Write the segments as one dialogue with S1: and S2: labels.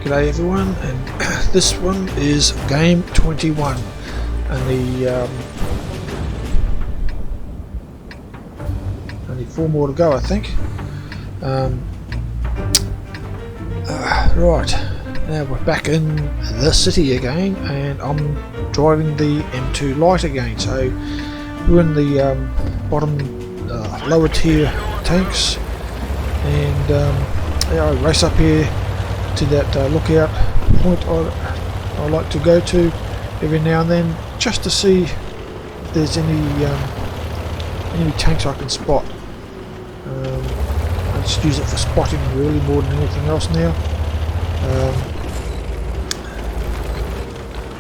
S1: G'day everyone, and this one is game 21, only 4 more to go I think. Right, now we're back in the city again, and I'm driving the M2 Light again, so we're in the bottom lower tier tanks, and yeah, I race up here to that lookout point I like to go to every now and then, just to see if there's any tanks I can spot. I just use it for spotting really more than anything else now.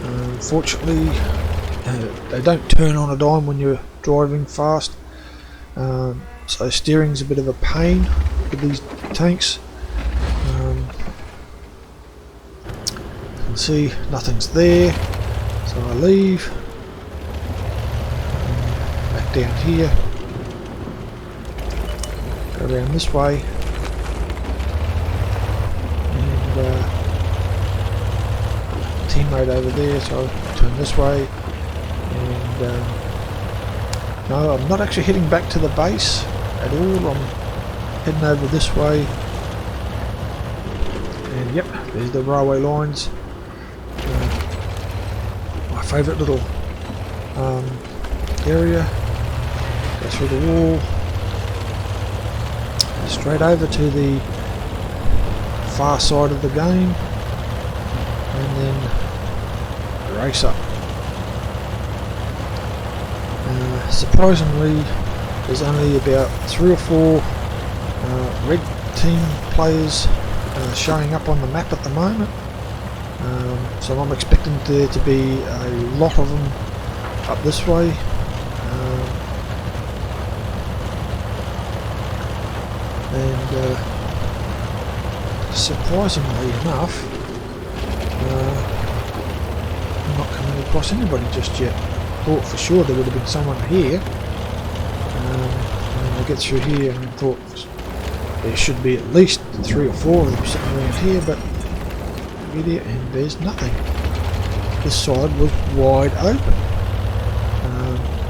S1: Unfortunately, they don't turn on a dime when you're driving fast, so steering's a bit of a pain with these tanks. See, nothing's there, so I leave, back down here, go around this way, and teammate over there, so I turn this way, and no, I'm not actually heading back to the base at all. I'm heading over this way, and yep, there's the railway lines. My favourite little area. Go through the wall, straight over to the far side of the game, and then race up. Surprisingly, there's only about 3 or 4 red team players showing up on the map at the moment. So I'm expecting there to be a lot of them up this way. And surprisingly enough, I'm not coming across anybody just yet. Thought for sure there would have been someone here. And I get through here and thought there should be at least 3 or 4 of them sitting around here, but and there's nothing. This side was wide open,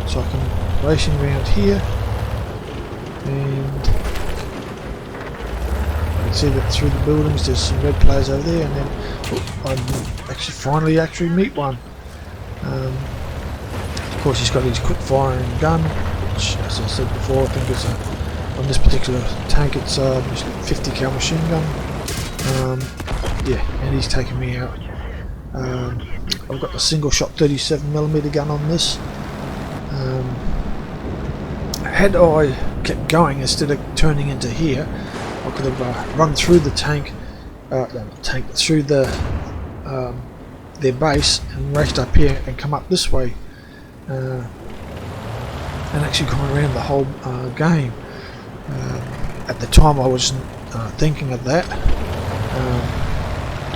S1: so I can racing around here, and I can see that through the buildings there's some red players over there, and then I finally meet one. Of course, he's got his quick firing gun, which, as I said before, I think is on this particular tank it's a 50 cal machine gun. Yeah, and he's taking me out. I've got the single shot 37mm gun on this. Had I kept going instead of turning into here, I could have run through the tank, through the their base, and raced up here and come up this way, and actually gone around the whole game. At the time I wasn't thinking of that.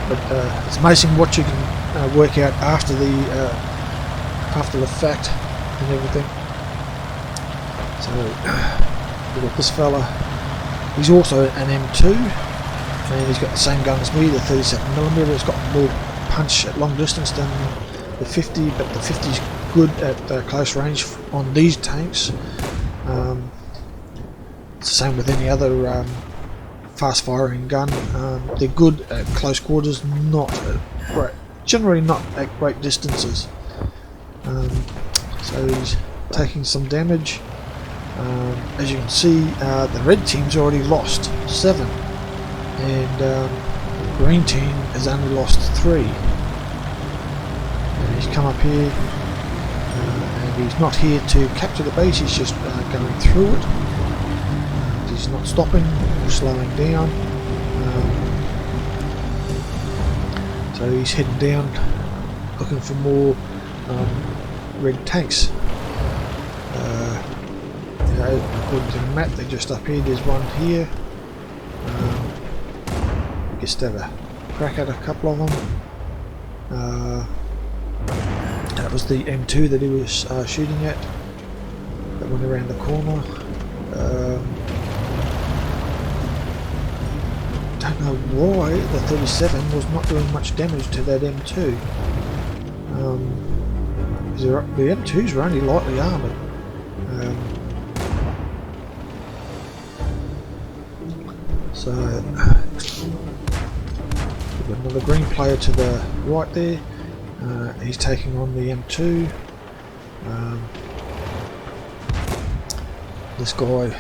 S1: But it's amazing what you can work out after the fact and everything. So look at this fella. He's also an M2, and he's got the same gun as me, the 37mm. It's got more punch at long distance than the 50, but the 50 is good at close range on these tanks. It's the same with any other fast firing gun. They're good at close quarters, generally not at great distances. So he's taking some damage. As you can see, the red team's already lost 7, and the green team has only lost 3. And he's come up here, and he's not here to capture the base, he's just going through it. He's not stopping or slowing down, so he's heading down looking for more red tanks. According to the map, they're just up here. There's one here. Just have a crack at a couple of them. That was the M2 that he was shooting at, that went around the corner. don't know why the 37 was not doing much damage to that M2. The M2s were only lightly armoured. So we've got another green player to the right there. He's taking on the M2. This guy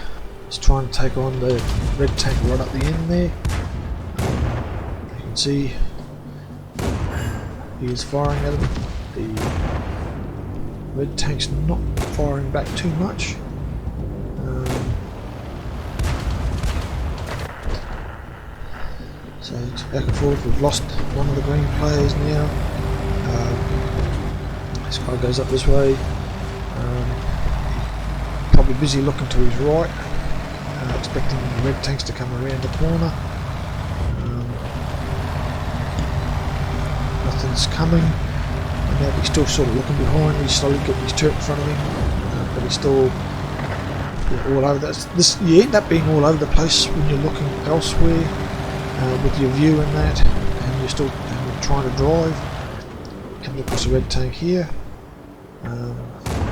S1: is trying to take on the red tank right at the end there. You can see he is firing at him. The red tank's not firing back too much. So it's back and forth. We've lost one of the green players now. This guy goes up this way. Probably busy looking to his right, expecting the red tanks to come around the corner. Nothing's coming. And now he's still sort of looking behind. He's slowly getting his turret in front of him, but he's still all over that. You end up being all over the place when you're looking elsewhere with your view and that, and you're still trying to drive. Comes across a red tank here.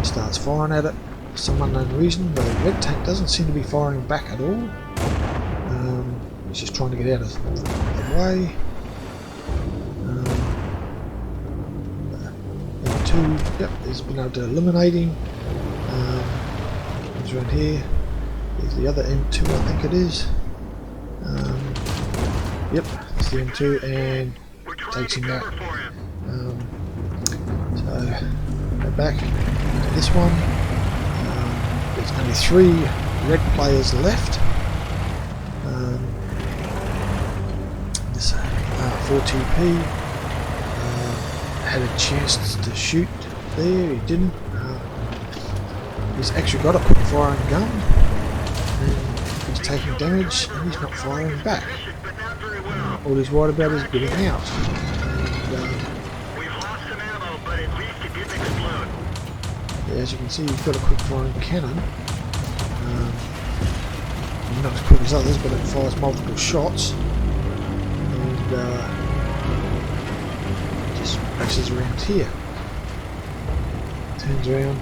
S1: Starts firing at it for some unknown reason, but the red tank doesn't seem to be firing back at all. He's just trying to get out of the way. Yep, he's been able to eliminate him. Comes around here. There's the other M2, I think it is. Yep, it's the M2, and takes him out. So go back to this one. There's only 3 red players left. This 4TP had a chance to shoot there, he didn't. He's actually got a quick firing gun, and he's taking damage and he's not firing back. All he's worried about is getting out. And, as you can see, he's got a quick firing cannon. Not as quick as others, but it fires multiple shots. And just races around here. Turns around.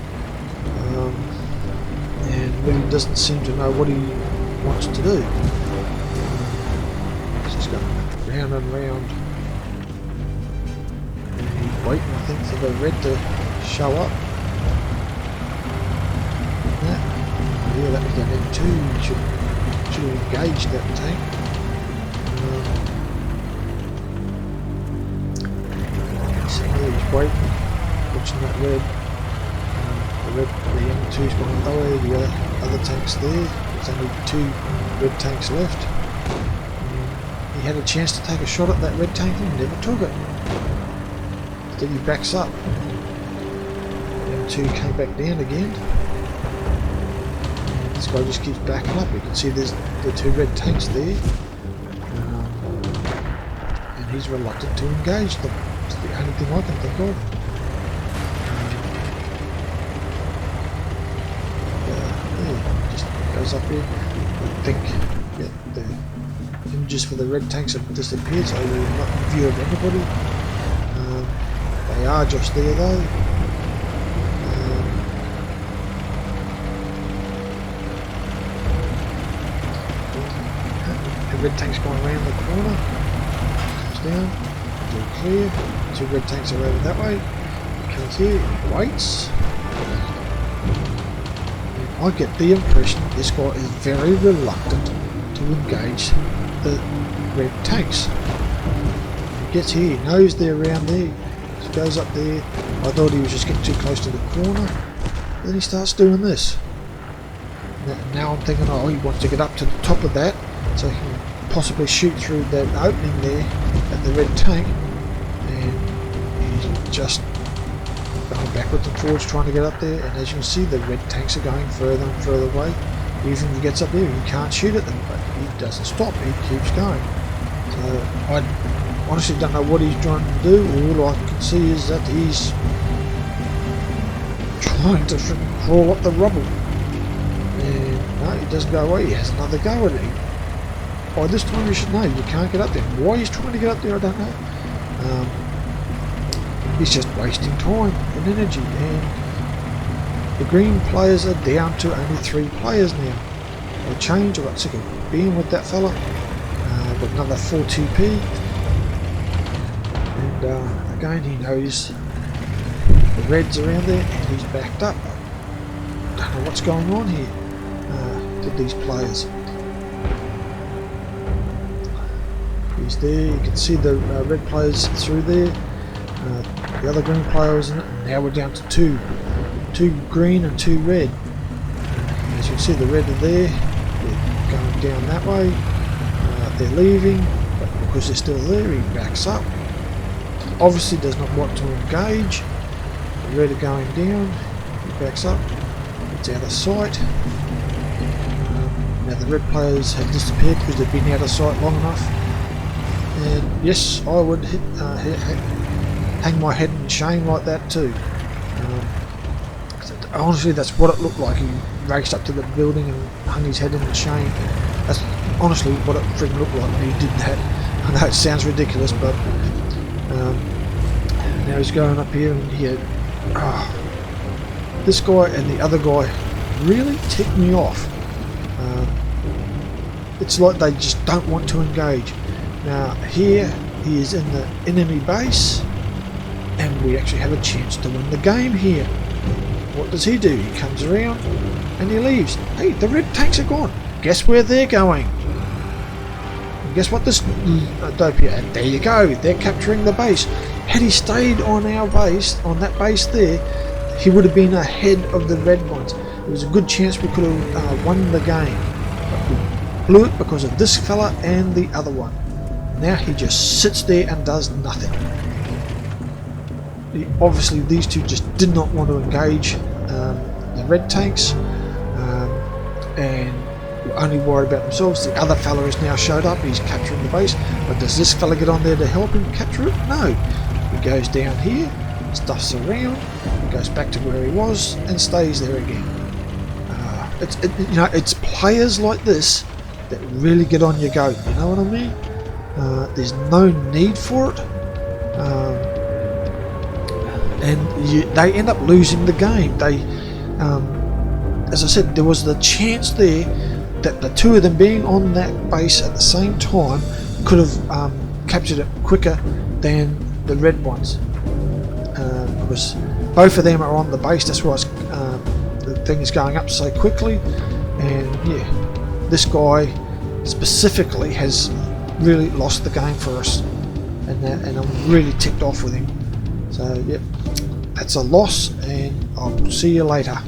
S1: And really doesn't seem to know what he wants to do. He's just going round and round. And he's waiting, I think, for the red to show up. Yeah, that was that M2. He should have engaged that tank. So yeah, he's waiting, watching that red. The M2's gone lower, the other tank's there. There's only 2 red tanks left. He had a chance to take a shot at that red tank and never took it. Then he backs up. M2 came back down again. This guy just keeps backing up. You can see there's the 2 red tanks there. And he's reluctant to engage them. It's the only thing I can think of. Goes up here. I think the images for the red tanks have disappeared, so we're not in view of anybody. They are just there though. The red tank's going around the corner. Comes down. All clear. 2 red tanks are over that way. Comes here. Waits. I get the impression this guy is very reluctant to engage the red tanks. He gets here, he knows they're around there, he goes up there. I thought he was just getting too close to the corner. Then he starts doing this. Now I'm thinking, oh, he wants to get up to the top of that so he can possibly shoot through that opening there at the red tank. And he's just going backwards and forwards trying to get up there, and as you can see the red tanks are going further and further away. Even if he gets up there he can't shoot at them, but he doesn't stop, he keeps going. So I honestly don't know what he's trying to do. All I can see is that he's trying to crawl up the rubble. And no, he doesn't go away, he has another go at it. by this time you should know you can't get up there. Why he's trying to get up there, I don't know. He's just wasting time and energy, and the green players are down to only 3 players now. They changed. I got sick of being with that fella. Got another 4 TP, and again he knows the red's around there and he's backed up. Don't know what's going on here to these players. He's there, you can see the red players through there, the other green player is in it, and now we're down to 2 green and 2 red. As you can see, the red are there, they're going down that way, they're leaving, but because they're still there he backs up. Obviously does not want to engage. The red are going down, he backs up, it's out of sight. Now the red players have disappeared because they've been out of sight long enough. And yes, I would hang my head in shame like that too. Honestly, that's what it looked like. He raced up to the building and hung his head in shame. That's honestly what it freaking looked like when he did that. I know it sounds ridiculous, but now he's going up here, and this guy and the other guy really ticked me off. It's like they just don't want to engage. Now here he is in the enemy base, and we actually have a chance to win the game here. What does he do? He comes around and he leaves. Hey, the red tanks are gone. Guess where they're going? And guess what this dope here? And there you go, they're capturing the base. Had he stayed on our base, on that base there, he would have been ahead of the red ones. There was a good chance we could have won the game. But we blew it because of this fella and the other one. Now he just sits there and does nothing. Obviously these two just did not want to engage the red tanks, and were only worried about themselves. The other fella has now showed up, he's capturing the base, but does this fella get on there to help him capture it? No. He goes down here, stuffs around, goes back to where he was and stays there again. It's players like this that really get on your goat, you know what I mean? There's no need for it. And they end up losing the game. They, as I said, there was the chance there that the 2 of them being on that base at the same time could have captured it quicker than the red ones, because both of them are on the base. That's why the thing is going up so quickly. And yeah, this guy specifically has really lost the game for us, and I'm really ticked off with him. So yep, that's a loss, and I'll see you later.